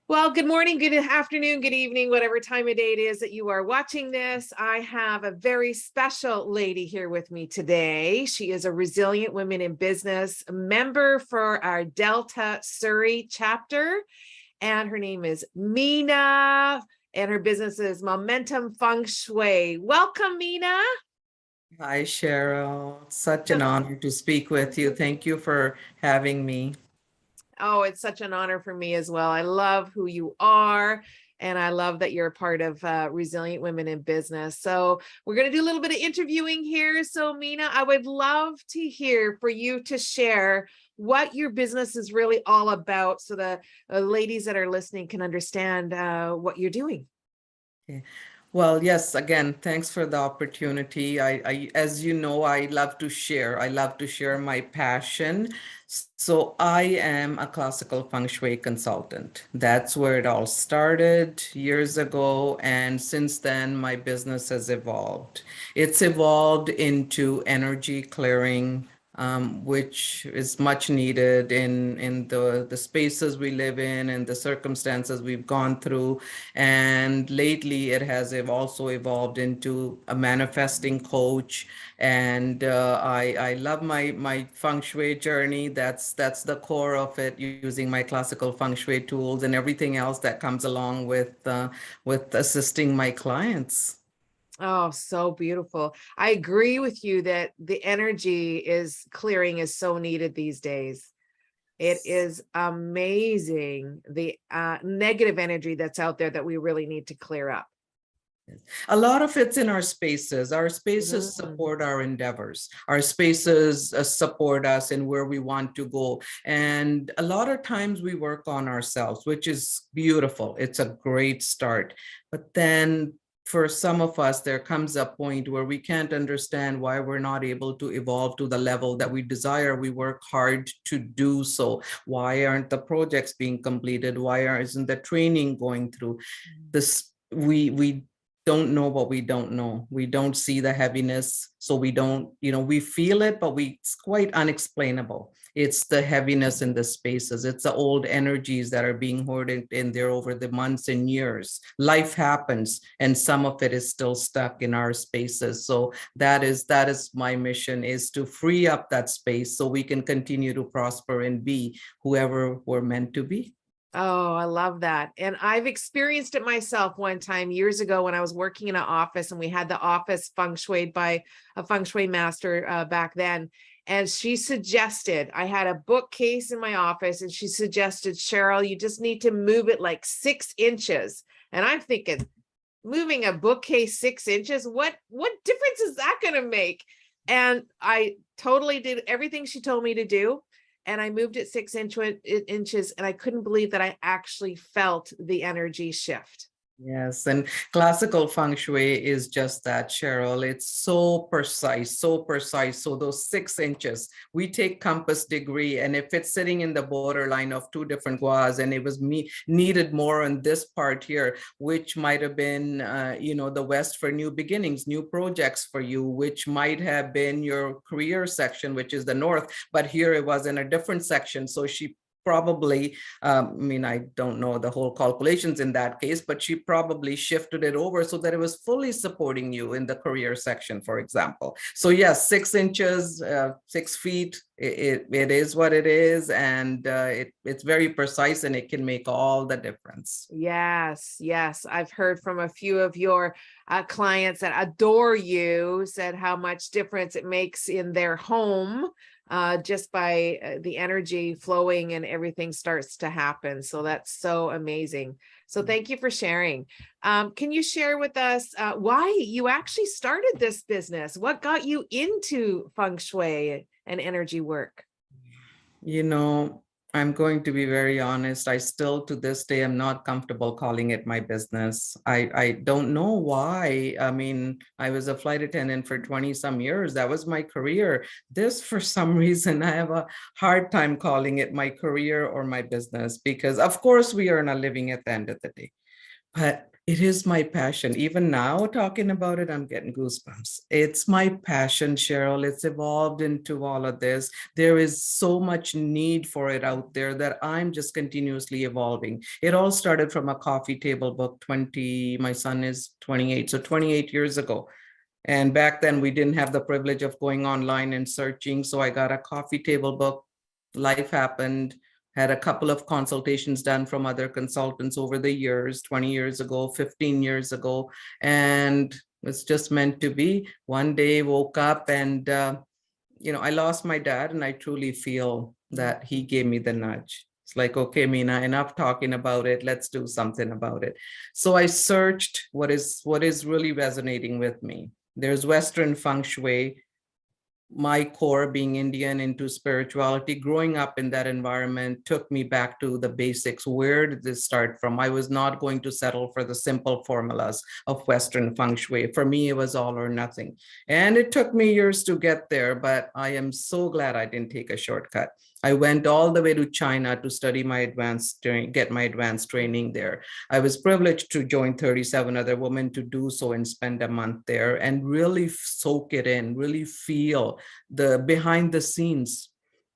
Well, good morning, good afternoon, good evening, whatever time of day it is that you are watching this. I have a very special lady here with me today. She is a Resilient Women in Business member for our Delta Surrey chapter, and her name is Mina, and her business is Momentum Feng Shui. Welcome, Mina. Hi, Cheryl. Such an honor to speak with you. Thank you for having me. Oh, it's such an honor for me as well. I love who you are. And I love that you're a part of Resilient Women in Business. So we're going to do a little bit of interviewing here. So Mina, I would love to hear for you to share what your business is really all about so the ladies that are listening can understand what you're doing. Okay. Well, yes, again, thanks for the opportunity. As you know, I love to share. I love to share my passion. So I am a classical feng shui consultant. That's where it all started years ago. And since then, my business has evolved. It's evolved into energy clearing, which is much needed in the spaces we live in and the circumstances we've gone through. And lately, it has also evolved into a manifesting coach. And I love my feng shui journey. That's the core of it, using my classical feng shui tools and everything else that comes along with assisting my clients. Oh, so beautiful. I agree with you that the energy is clearing is so needed these days. It is amazing the negative energy that's out there that we really need to clear up. A lot of it's in our spaces. Our spaces Mm. support our endeavors. Our spaces support us in where we want to go. And a lot of times we work on ourselves, which is beautiful. It's a great start. But then for some of us, there comes a point where we can't understand why we're not able to evolve to the level that we desire. We work hard to do so. Why aren't the projects being completed? Isn't the training going through? This we don't know what we don't know. We don't see the heaviness, so we don't, we feel it, but it's quite unexplainable. It's the heaviness in the spaces. It's the old energies that are being hoarded in there over the months and years. Life happens, and some of it is still stuck in our spaces. So that is my mission, is to free up that space so we can continue to prosper and be whoever we're meant to be. Oh, I love that. And I've experienced it myself one time years ago when I was working in an office, and we had the office feng shuied by a feng shui master back then. And she suggested, I had a bookcase in my office, and she suggested, Cheryl, you just need to move it like 6 inches. And I'm thinking, moving a bookcase 6 inches, what difference is that going to make? And I totally did everything she told me to do. And I moved it 6 inches, and I couldn't believe that I actually felt the energy shift. Yes, and classical feng shui is just that, Cheryl. It's so precise, so precise. So those 6 inches, we take compass degree, and if it's sitting in the borderline of two different guas, and it was needed more on this part here, which might have been, the West for new beginnings, new projects for you, which might have been your career section, which is the North, but here it was in a different section. So she probably, I don't know the whole calculations in that case, but she probably shifted it over so that it was fully supporting you in the career section, for example. So yes, 6 inches, 6 feet, it is what it is. And it's very precise, and it can make all the difference. Yes, yes. I've heard from a few of your clients that adore you, said how much difference it makes in their home just by the energy flowing, and everything starts to happen. So that's so amazing. So thank you for sharing. Can you share with us why you actually started this business? What got you into feng shui and energy work? You know, I'm going to be very honest. I still, to this day, am not comfortable calling it my business. I don't know why. I mean, I was a flight attendant for 20 some years. That was my career. This, for some reason, I have a hard time calling it my career or my business, because of course we earn a living at the end of the day. But It is my passion. Even now, talking about it, I'm getting goosebumps. It's my passion, Cheryl. It's evolved into all of this. There is so much need for it out there that I'm just continuously evolving. It all started from a coffee table book 20, my son is 28, so 28 years ago. And back then, we didn't have the privilege of going online and searching. So I got a coffee table book. Life happened. Had a couple of consultations done from other consultants over the years, 20 years ago, 15 years ago. And it's just meant to be. One day woke up and, I lost my dad, and I truly feel that he gave me the nudge. It's like, okay, Mina, enough talking about it. Let's do something about it. So I searched what is really resonating with me. There's Western Feng Shui, my core being Indian into spirituality. Growing up in that environment took me back to the basics. Where did this start from? I was not going to settle for the simple formulas of Western Feng Shui. For me, it was all or nothing. And it took me years to get there, but I am so glad I didn't take a shortcut. I went all the way to China to study get my advanced training there. I was privileged to join 37 other women to do so and spend a month there and really soak it in, really feel the behind the scenes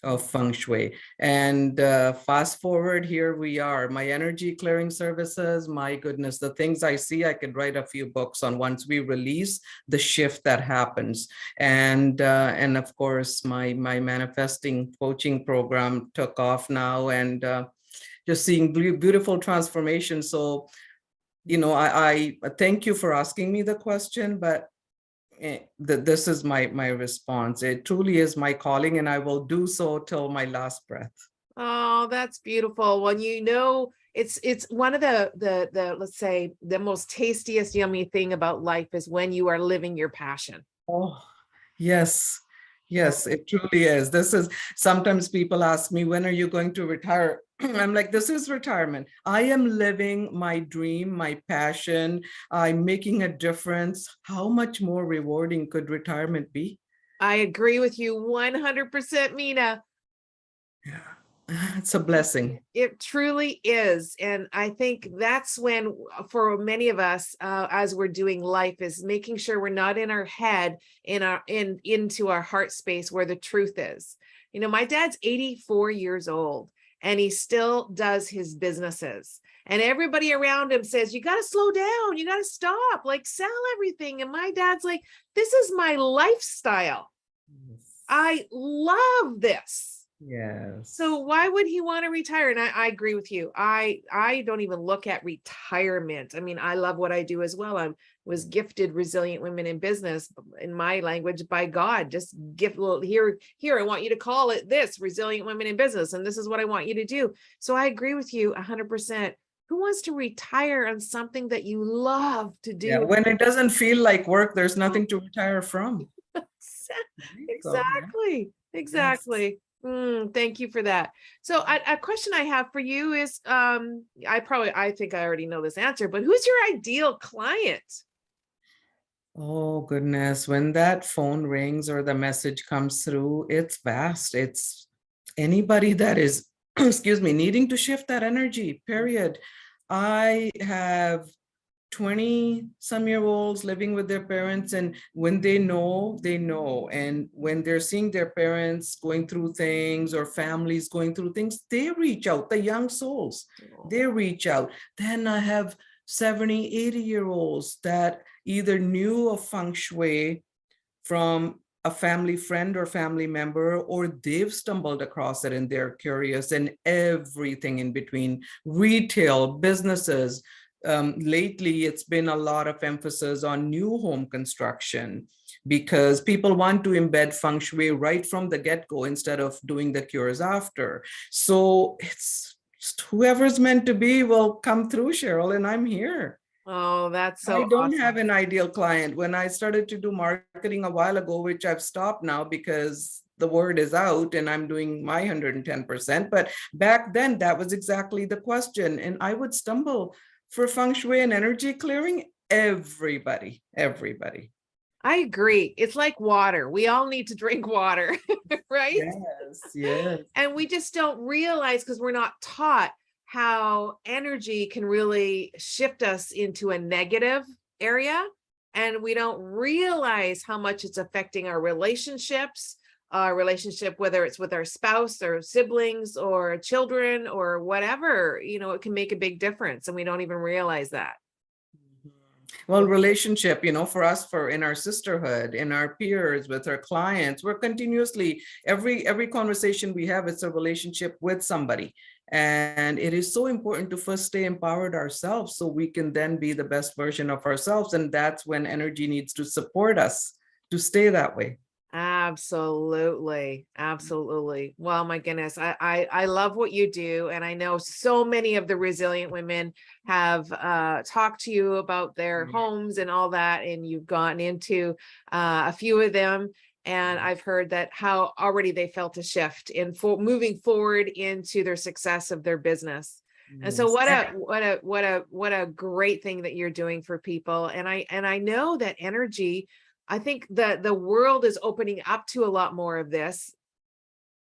of Feng Shui. And fast forward, here we are. My energy clearing services, my goodness, the things I see, I could write a few books on once we release the shift that happens. And of course, my manifesting coaching program took off now, and just seeing beautiful transformation. So, I thank you for asking me the question, but this is my response. It truly is my calling, and I will do so till my last breath. Oh, that's beautiful. Well, it's one of the let's say the most tastiest, yummy thing about life is when you are living your passion. Oh, yes. Yes, it truly is. This is sometimes people ask me, when are you going to retire? I'm like, this is retirement. I am living my dream, my passion. I'm making a difference. How much more rewarding could retirement be? I agree with you 100%, Mina. Yeah, it's a blessing. It truly is. And I think that's when, for many of us, as we're doing life, is making sure we're not in our head, into our heart space where the truth is. My dad's 84 years old and he still does his businesses. And everybody around him says, you got to slow down. You got to stop, like sell everything. And my dad's like, this is my lifestyle. Yes. I love this. Yes. So why would he want to retire? And I agree with you. I don't even look at retirement. I mean, I love what I do as well. I was gifted resilient women in business, in my language, by God. Just gift, well, here, I want you to call it this, resilient women in business. And this is what I want you to do. So I agree with you 100%. Who wants to retire on something that you love to do? Yeah, when it doesn't feel like work, there's nothing to retire from. Exactly. Exactly. Thank you for that. So a question I have for you is, I think I already know this answer, but who's your ideal client? Oh, goodness. When that phone rings or the message comes through, it's vast. It's anybody that is, excuse me, needing to shift that energy, period. I have 20-some-year-olds living with their parents, and when they know, they know. And when they're seeing their parents going through things or families going through things, they reach out. The young souls, they reach out. Then I have 70, 80-year-olds that either knew of Feng Shui from a family friend or family member, or they've stumbled across it and they're curious, and everything in between. Retail, businesses. Lately, it's been a lot of emphasis on new home construction because people want to embed Feng Shui right from the get-go instead of doing the cures after. So it's just whoever's meant to be will come through, Cheryl, and I'm here. Oh, that's so I don't awesome. have an ideal client. When I started to do marketing a while ago, which I've stopped now because the word is out and I'm doing my 110%. But back then, that was exactly the question. And I would stumble for Feng Shui and energy clearing. Everybody. I agree. It's like water. We all need to drink water, right? Yes, yes. And we just don't realize, because we're not taught how energy can really shift us into a negative area, and we don't realize how much it's affecting our relationships, our relationship, whether it's with our spouse or siblings or children or whatever, it can make a big difference and we don't even realize that. Well, relationship, for us, for in our sisterhood, in our peers, with our clients, we're continuously, every conversation we have, it's a relationship with somebody. And it is so important to first stay empowered ourselves so we can then be the best version of ourselves. And that's when energy needs to support us to stay that way. Absolutely. Absolutely. Well, my goodness, I love what you do. And I know so many of the resilient women have talked to you about their homes and all that, and you've gotten into a few of them. And I've heard that how already they felt a shift in moving forward into their success of their business. And so what a great thing that you're doing for people. And I know that energy, I think that the world is opening up to a lot more of this,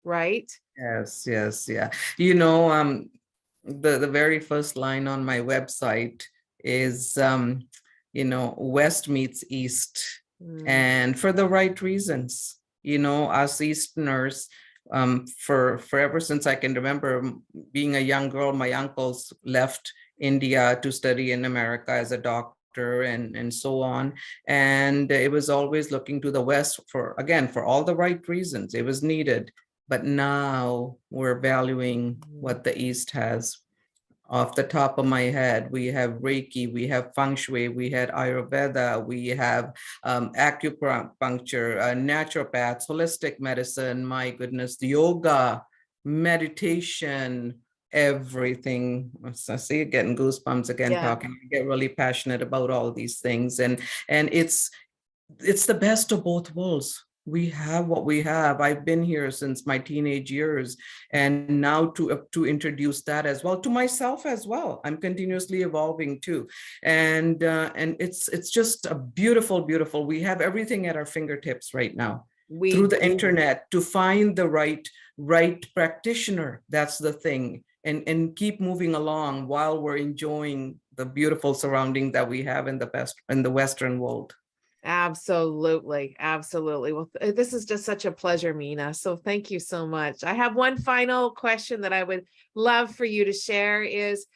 right? Yes, yes, yeah. The very first line on my website is, West meets East, and for the right reasons. Us Easterners, for ever since I can remember being a young girl, my uncles left India to study in America as a doctor and so on. And it was always looking to the West for all the right reasons. It was needed. But now we're valuing what the East has. Off the top of my head, we have Reiki, we have Feng Shui, we had Ayurveda, we have acupuncture, naturopaths, holistic medicine, my goodness, yoga, meditation, everything. I see you getting goosebumps again, talking. I get really passionate about all these things. And it's the best of both worlds. We have what we have. I've been here since my teenage years, and now to introduce that as well to myself as well. I'm continuously evolving too, and it's just a beautiful. We have everything at our fingertips right now through the internet to find the right practitioner. That's the thing, and keep moving along while we're enjoying the beautiful surrounding that we have in the Western world. Absolutely. Absolutely. Well, this is just such a pleasure, Mina. So thank you so much. I have one final question that I would love for you to share is,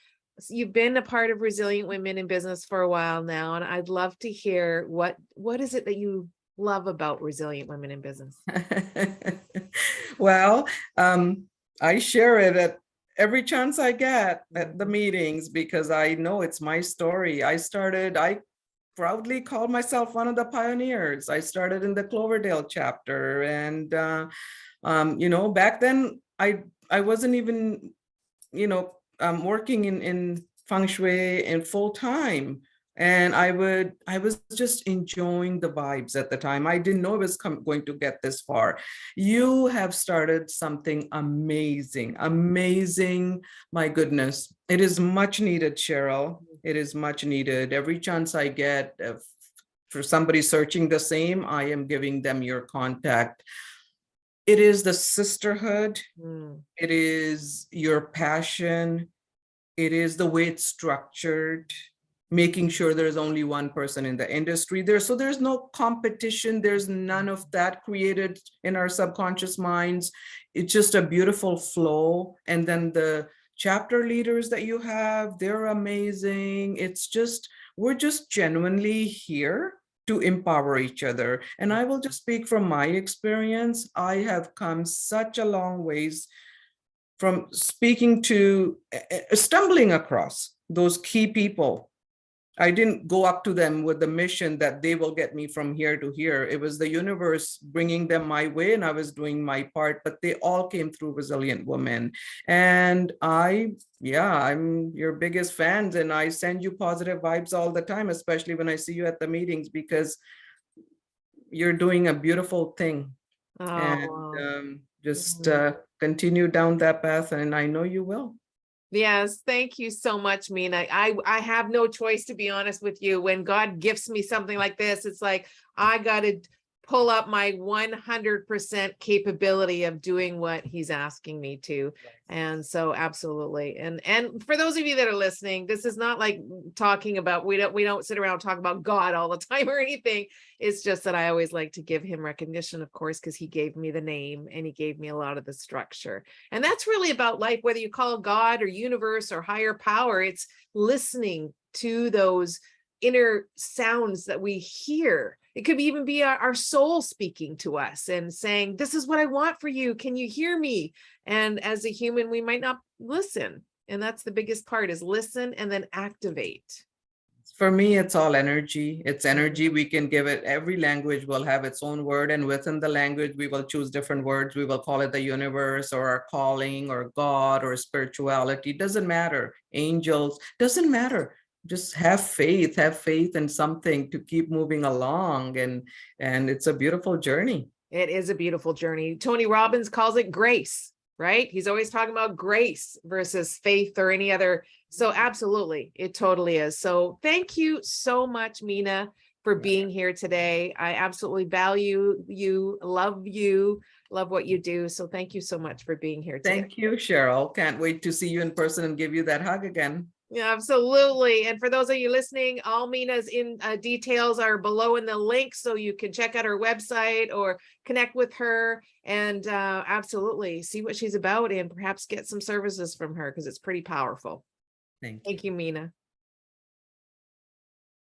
you've been a part of Resilient Women in Business for a while now, and I'd love to hear what is it that you love about Resilient Women in Business? Well, I share it at every chance I get at the meetings because I know it's my story. I proudly call myself one of the pioneers. I started in the Cloverdale chapter, and back then I wasn't even working in Feng Shui in full time, and I was just enjoying the vibes at the time. I didn't know it was going to get this far. You have started something amazing. My goodness, it is much needed, Cheryl. It is much needed. Every chance I get for somebody searching the same, I am giving them your contact. It is the sisterhood. It is your passion. It is the way it's structured, making sure there's only one person in the industry there. So there's no competition. There's none of that created in our subconscious minds. It's just a beautiful flow. And then the chapter leaders that you have, they're amazing. We're just genuinely here to empower each other. And I will just speak from my experience. I have come such a long ways from speaking to stumbling across those key people. I didn't go up to them with the mission that they will get me from here to here. It was the universe bringing them my way, and I was doing my part, but they all came through Resilient Women. And I'm your biggest fans, and I send you positive vibes all the time, especially when I see you at the meetings, because you're doing a beautiful thing. And just continue down that path, and I know you will. Yes, thank you so much, Mina. I have no choice, to be honest with you. When God gifts me something like this, it's like I got to pull up my 100% capability of doing what he's asking me to. And so absolutely. And for those of you that are listening, this is not like talking about, we don't sit around and talk about God all the time or anything. It's just that I always like to give him recognition, of course, because he gave me the name and he gave me a lot of the structure. And that's really about life, whether you call it God or universe or higher power, it's listening to those inner sounds that we hear. It could even be our soul speaking to us and saying, this is what I want for you. Can you hear me? And as a human, we might not listen. And that's the biggest part, is listen and then activate. For me, it's all energy. It's energy. We can give it, every language will have its own word. And within the language, we will choose different words. We will call it the universe or our calling or God or spirituality. Doesn't matter. Angels, doesn't matter. Just have faith in something to keep moving along. And it's a beautiful journey. It is a beautiful journey. Tony Robbins calls it grace, right? He's always talking about grace versus faith or any other. So absolutely, it totally is. So thank you so much, Mina, for being here today. I absolutely value you, love what you do. So thank you so much for being here today. Thank you, Cheryl. Can't wait to see you in person and give you that hug again. Yeah, absolutely. And for those of you listening, all Mina's details are below in the link, so you can check out her website or connect with her and absolutely see what she's about and perhaps get some services from her, because it's pretty powerful. Thank you. Thank you, Mina.